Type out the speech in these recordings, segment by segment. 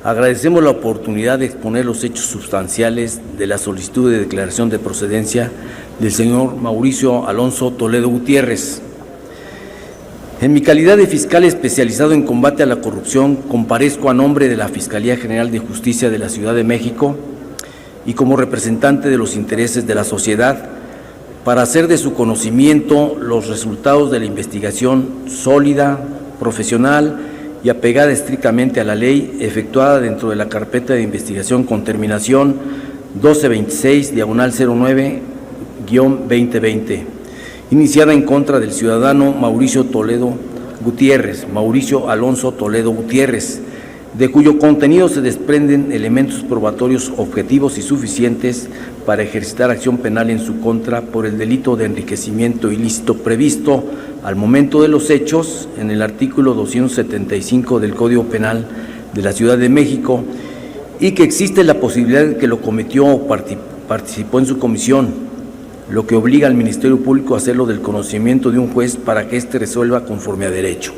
Agradecemos la oportunidad de exponer los hechos sustanciales de la solicitud de declaración de procedencia del señor Mauricio Alonso Toledo Gutiérrez. En mi calidad de fiscal especializado en combate a la corrupción, comparezco a nombre de la Fiscalía General de Justicia de la Ciudad de México y como representante de los intereses de la sociedad para hacer de su conocimiento los resultados de la investigación sólida, profesional y apegada estrictamente a la ley, efectuada dentro de la carpeta de investigación con terminación 1226/09-2020, iniciada en contra del ciudadano Mauricio Alonso Toledo Gutiérrez, de cuyo contenido se desprenden elementos probatorios objetivos y suficientes para ejercitar acción penal en su contra por el delito de enriquecimiento ilícito previsto al momento de los hechos en el artículo 275 del Código Penal de la Ciudad de México, y que existe la posibilidad de que lo cometió o participó en su comisión, lo que obliga al Ministerio Público a hacerlo del conocimiento de un juez para que éste resuelva conforme a derecho.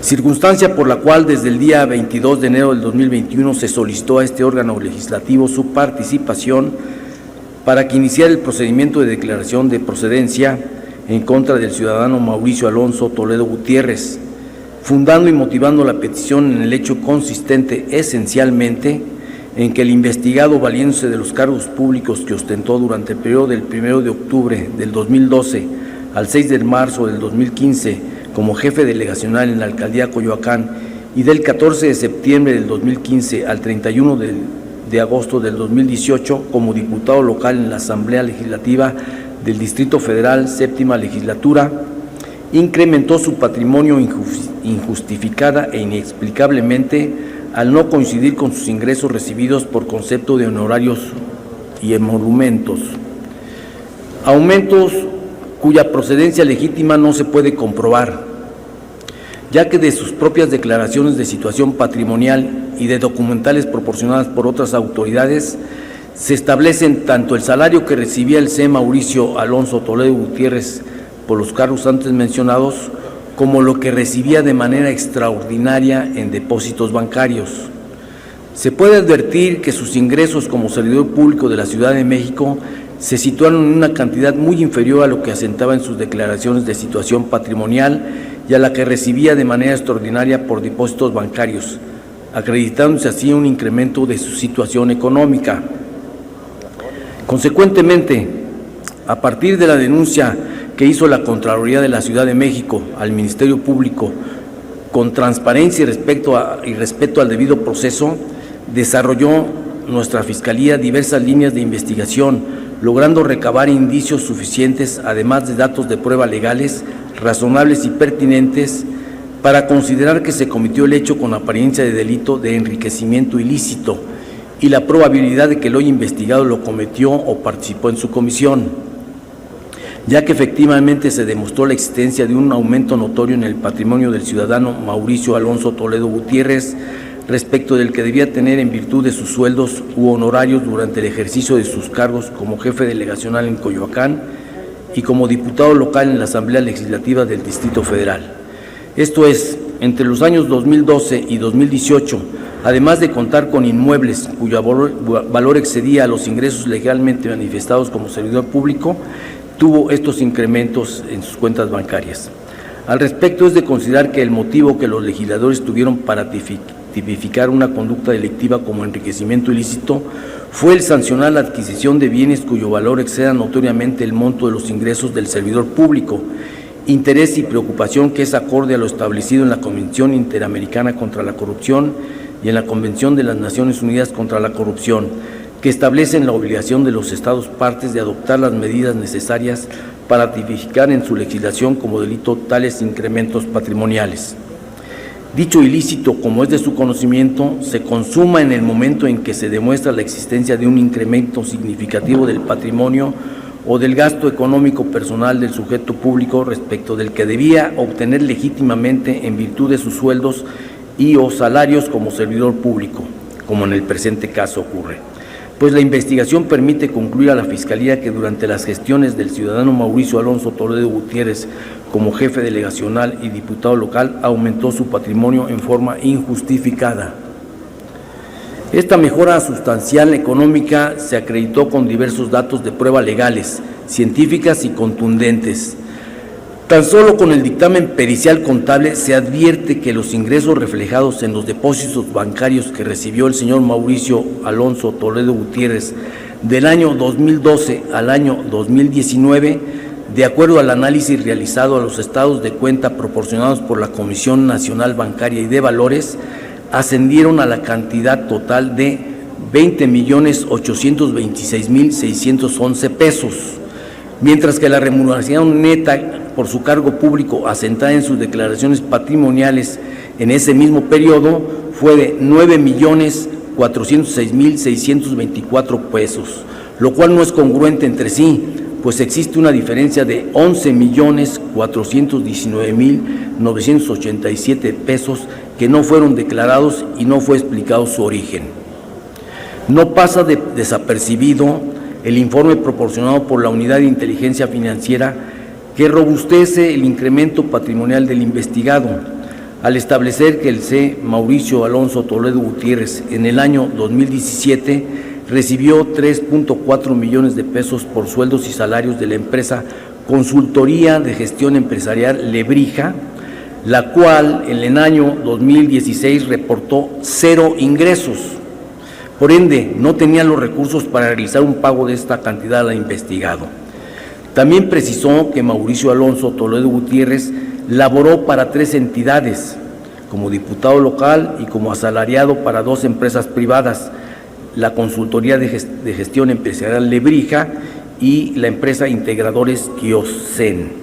Circunstancia por la cual desde el día 22 de enero del 2021 se solicitó a este órgano legislativo su participación para que iniciara el procedimiento de declaración de procedencia en contra del ciudadano Mauricio Alonso Toledo Gutiérrez, fundando y motivando la petición en el hecho consistente esencialmente en que el investigado, valiéndose de los cargos públicos que ostentó durante el periodo del 1 de octubre del 2012 al 6 de marzo del 2015 como jefe delegacional en la Alcaldía Coyoacán y del 14 de septiembre del 2015 al 31 de agosto del 2018 como diputado local en la Asamblea Legislativa del Distrito Federal, séptima legislatura, incrementó su patrimonio injustificada e inexplicablemente al no coincidir con sus ingresos recibidos por concepto de honorarios y emolumentos. Aumentos cuya procedencia legítima no se puede comprobar, ya que de sus propias declaraciones de situación patrimonial y de documentales proporcionadas por otras autoridades se establecen tanto el salario que recibía el C. Mauricio Alonso Toledo Gutiérrez por los cargos antes mencionados, como lo que recibía de manera extraordinaria en depósitos bancarios. Se puede advertir que sus ingresos como servidor público de la Ciudad de México se situaron en una cantidad muy inferior a lo que asentaba en sus declaraciones de situación patrimonial y a la que recibía de manera extraordinaria por depósitos bancarios, acreditándose así un incremento de su situación económica. Consecuentemente, a partir de la denuncia que hizo la Contraloría de la Ciudad de México al Ministerio Público con transparencia y respeto al debido proceso, desarrolló nuestra Fiscalía diversas líneas de investigación, logrando recabar indicios suficientes, además de datos de prueba legales, razonables y pertinentes, para considerar que se cometió el hecho con apariencia de delito de enriquecimiento ilícito y la probabilidad de que el hoy investigado lo cometió o participó en su comisión, ya que efectivamente se demostró la existencia de un aumento notorio en el patrimonio del ciudadano Mauricio Alonso Toledo Gutiérrez, respecto del que debía tener en virtud de sus sueldos u honorarios durante el ejercicio de sus cargos como jefe delegacional en Coyoacán y como diputado local en la Asamblea Legislativa del Distrito Federal. Esto es, entre los años 2012 y 2018, además de contar con inmuebles cuyo valor excedía a los ingresos legalmente manifestados como servidor público, tuvo estos incrementos en sus cuentas bancarias. Al respecto, es de considerar que el motivo que los legisladores tuvieron para tipificar una conducta delictiva como enriquecimiento ilícito fue el sancionar la adquisición de bienes cuyo valor exceda notoriamente el monto de los ingresos del servidor público, interés y preocupación que es acorde a lo establecido en la Convención Interamericana contra la Corrupción y en la Convención de las Naciones Unidas contra la Corrupción, que establecen la obligación de los Estados partes de adoptar las medidas necesarias para tipificar en su legislación como delito tales incrementos patrimoniales. Dicho ilícito, como es de su conocimiento, se consuma en el momento en que se demuestra la existencia de un incremento significativo del patrimonio o del gasto económico personal del sujeto público respecto del que debía obtener legítimamente en virtud de sus sueldos y o salarios como servidor público, como en el presente caso ocurre. pues la investigación permite concluir a la Fiscalía que durante las gestiones del ciudadano Mauricio Alonso Toledo Gutiérrez como jefe delegacional y diputado local aumentó su patrimonio en forma injustificada. Esta mejora sustancial económica se acreditó con diversos datos de prueba legales, científicas y contundentes. Tan solo con el dictamen pericial contable se advierte que los ingresos reflejados en los depósitos bancarios que recibió el señor Mauricio Alonso Toledo Gutiérrez del año 2012 al año 2019, de acuerdo al análisis realizado a los estados de cuenta proporcionados por la Comisión Nacional Bancaria y de Valores, ascendieron a la cantidad total de 20.826.611 pesos, mientras que la remuneración neta por su cargo público asentada en sus declaraciones patrimoniales en ese mismo periodo fue de 9.406.624 pesos, lo cual no es congruente entre sí, pues existe una diferencia de 11.419.987 pesos que no fueron declarados y no fue explicado su origen. No pasa desapercibido el informe proporcionado por la Unidad de Inteligencia Financiera que robustece el incremento patrimonial del investigado, al establecer que el C. Mauricio Alonso Toledo Gutiérrez en el año 2017 recibió 3.4 millones de pesos por sueldos y salarios de la empresa Consultoría de Gestión Empresarial Lebrija, la cual en el año 2016 reportó 0 ingresos. Por ende, no tenían los recursos para realizar un pago de esta cantidad al investigado. También precisó que Mauricio Alonso Toledo Gutiérrez laboró para 3 entidades, como diputado local y como asalariado para 2 empresas privadas, la Consultoría de Gestión Empresarial Lebrija y la empresa Integradores Kioscen,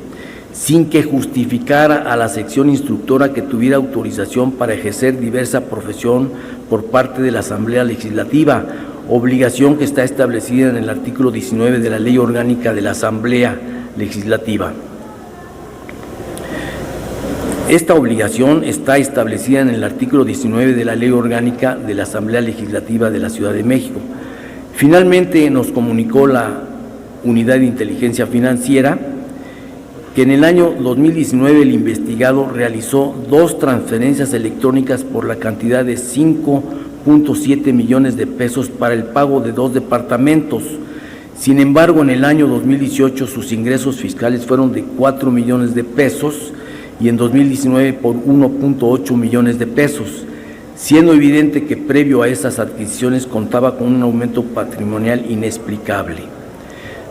sin que justificara a la sección instructora que tuviera autorización para ejercer diversa profesión por parte de la Asamblea Legislativa, obligación que está establecida en el artículo 19 de la Ley Orgánica de la Asamblea Legislativa. Esta obligación está establecida en el artículo 19 de la Ley Orgánica de la Asamblea Legislativa de la Ciudad de México. Finalmente nos comunicó la Unidad de Inteligencia Financiera que en el año 2019 el investigado realizó 2 transferencias electrónicas por la cantidad de 5.7 millones de pesos para el pago de 2 departamentos. Sin embargo, en el año 2018 sus ingresos fiscales fueron de 4 millones de pesos y en 2019 por 1.8 millones de pesos, siendo evidente que previo a esas adquisiciones contaba con un aumento patrimonial inexplicable.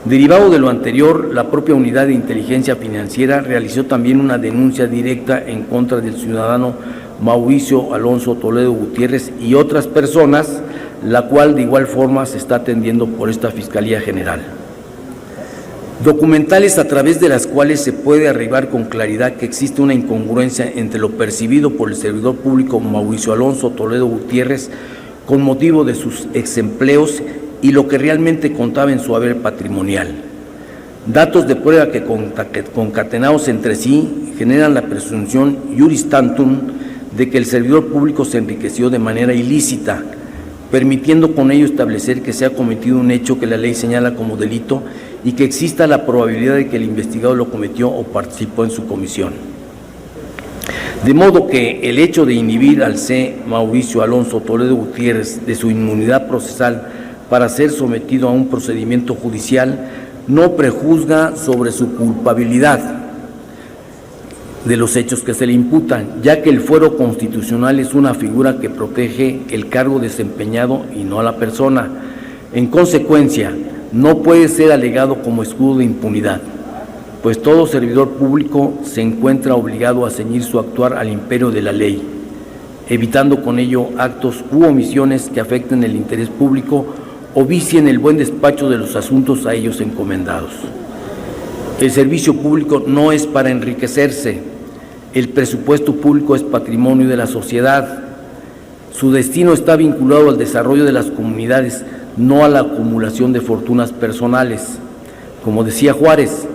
Derivado de lo anterior, la propia Unidad de Inteligencia Financiera realizó también una denuncia directa en contra del ciudadano Mauricio Alonso Toledo Gutiérrez y otras personas, la cual de igual forma se está atendiendo por esta Fiscalía General. Documentales a través de las cuales se puede arribar con claridad que existe una incongruencia entre lo percibido por el servidor público Mauricio Alonso Toledo Gutiérrez con motivo de sus exempleos y lo que realmente contaba en su haber patrimonial. Datos de prueba que concatenados entre sí generan la presunción iuris tantum de que el servidor público se enriqueció de manera ilícita, permitiendo con ello establecer que se ha cometido un hecho que la ley señala como delito y que exista la probabilidad de que el investigado lo cometió o participó en su comisión. De modo que el hecho de inhibir al C. Mauricio Alonso Toledo Gutiérrez de su inmunidad procesal para ser sometido a un procedimiento judicial no prejuzga sobre su culpabilidad de los hechos que se le imputan, ya que el fuero constitucional es una figura que protege el cargo desempeñado y no a la persona. En consecuencia, no puede ser alegado como escudo de impunidad, pues todo servidor público se encuentra obligado a ceñir su actuar al imperio de la ley, evitando con ello actos u omisiones que afecten el interés público o vicien el buen despacho de los asuntos a ellos encomendados. El servicio público no es para enriquecerse, el presupuesto público es patrimonio de la sociedad. Su destino está vinculado al desarrollo de las comunidades, no a la acumulación de fortunas personales. Como decía Juárez,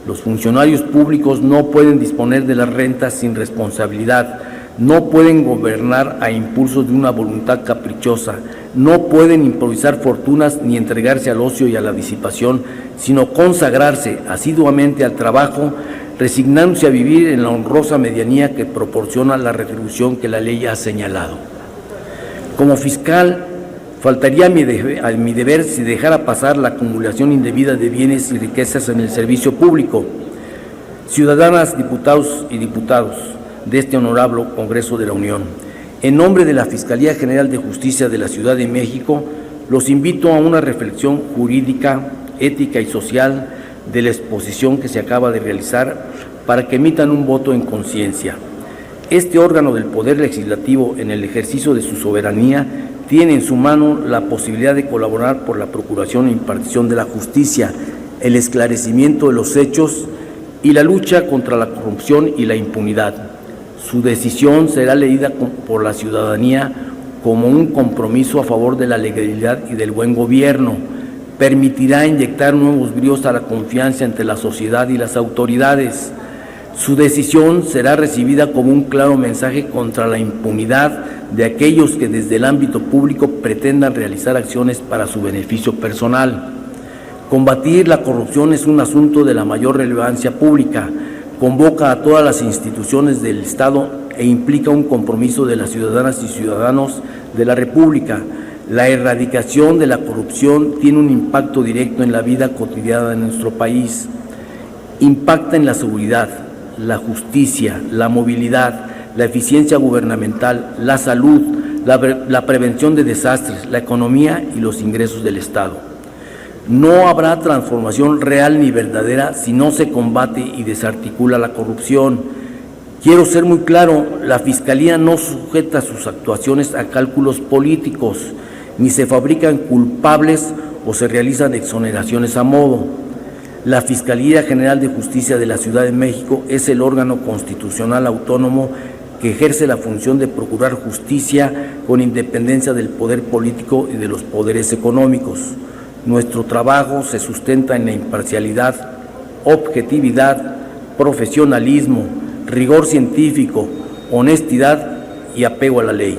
los funcionarios públicos no pueden disponer de las rentas sin responsabilidad, No pueden gobernar a impulsos de una voluntad caprichosa, no pueden improvisar fortunas ni entregarse al ocio y a la disipación, sino consagrarse asiduamente al trabajo, resignándose a vivir en la honrosa medianía que proporciona la retribución que la ley ha señalado. Como fiscal, faltaría a mi deber si dejara pasar la acumulación indebida de bienes y riquezas en el servicio público. Ciudadanas, diputados y diputadas de este honorable Congreso de la Unión, en nombre de la Fiscalía General de Justicia de la Ciudad de México, los invito a una reflexión jurídica, ética y social de la exposición que se acaba de realizar para que emitan un voto en conciencia. Este órgano del Poder Legislativo, en el ejercicio de su soberanía, tiene en su mano la posibilidad de colaborar por la procuración e impartición de la justicia, el esclarecimiento de los hechos y la lucha contra la corrupción y la impunidad. Su decisión será leída por la ciudadanía como un compromiso a favor de la legalidad y del buen gobierno. Permitirá inyectar nuevos bríos a la confianza entre la sociedad y las autoridades. Su decisión será recibida como un claro mensaje contra la impunidad de aquellos que desde el ámbito público pretendan realizar acciones para su beneficio personal. Combatir la corrupción es un asunto de la mayor relevancia pública. Convoca a todas las instituciones del Estado e implica un compromiso de las ciudadanas y ciudadanos de la República. La erradicación de la corrupción tiene un impacto directo en la vida cotidiana de nuestro país. Impacta en la seguridad, la justicia, la movilidad, la eficiencia gubernamental, la salud, la prevención de desastres, la economía y los ingresos del Estado. No habrá transformación real ni verdadera si no se combate y desarticula la corrupción. Quiero ser muy claro, la Fiscalía no sujeta sus actuaciones a cálculos políticos, ni se fabrican culpables o se realizan exoneraciones a modo. La Fiscalía General de Justicia de la Ciudad de México es el órgano constitucional autónomo que ejerce la función de procurar justicia con independencia del poder político y de los poderes económicos. Nuestro trabajo se sustenta en la imparcialidad, objetividad, profesionalismo, rigor científico, honestidad y apego a la ley.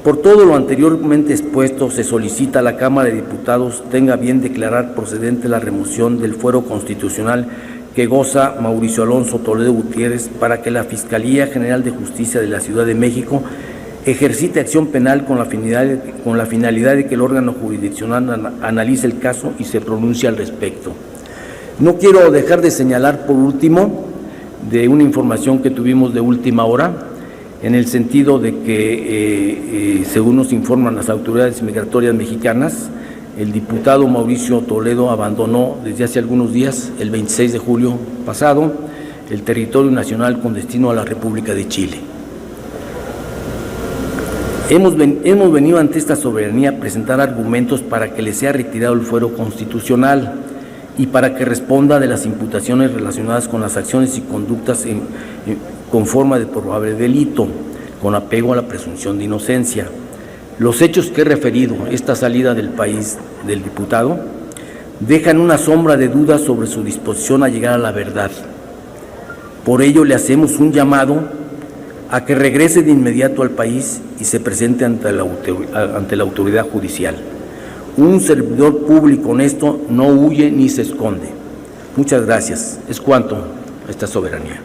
Por todo lo anteriormente expuesto, se solicita a la Cámara de Diputados tenga bien declarar procedente la remoción del fuero constitucional que goza Mauricio Alonso Toledo Gutiérrez para que la Fiscalía General de Justicia de la Ciudad de México ejercite acción penal con la finalidad de que el órgano jurisdiccional analice el caso y se pronuncie al respecto. No quiero dejar de señalar, por último, de una información que tuvimos de última hora, en el sentido de que, según nos informan las autoridades migratorias mexicanas, el diputado Mauricio Toledo abandonó desde hace algunos días, el 26 de julio pasado, el territorio nacional con destino a la República de Chile. Hemos venido ante esta soberanía a presentar argumentos para que le sea retirado el fuero constitucional y para que responda de las imputaciones relacionadas con las acciones y conductas con forma de probable delito, con apego a la presunción de inocencia. Los hechos que he referido, esta salida del país del diputado, dejan una sombra de duda sobre su disposición a llegar a la verdad. Por ello le hacemos un llamado a que regrese de inmediato al país y se presente ante la autoridad judicial. Un servidor público honesto no huye ni se esconde. Muchas gracias. Es cuanto a esta soberanía.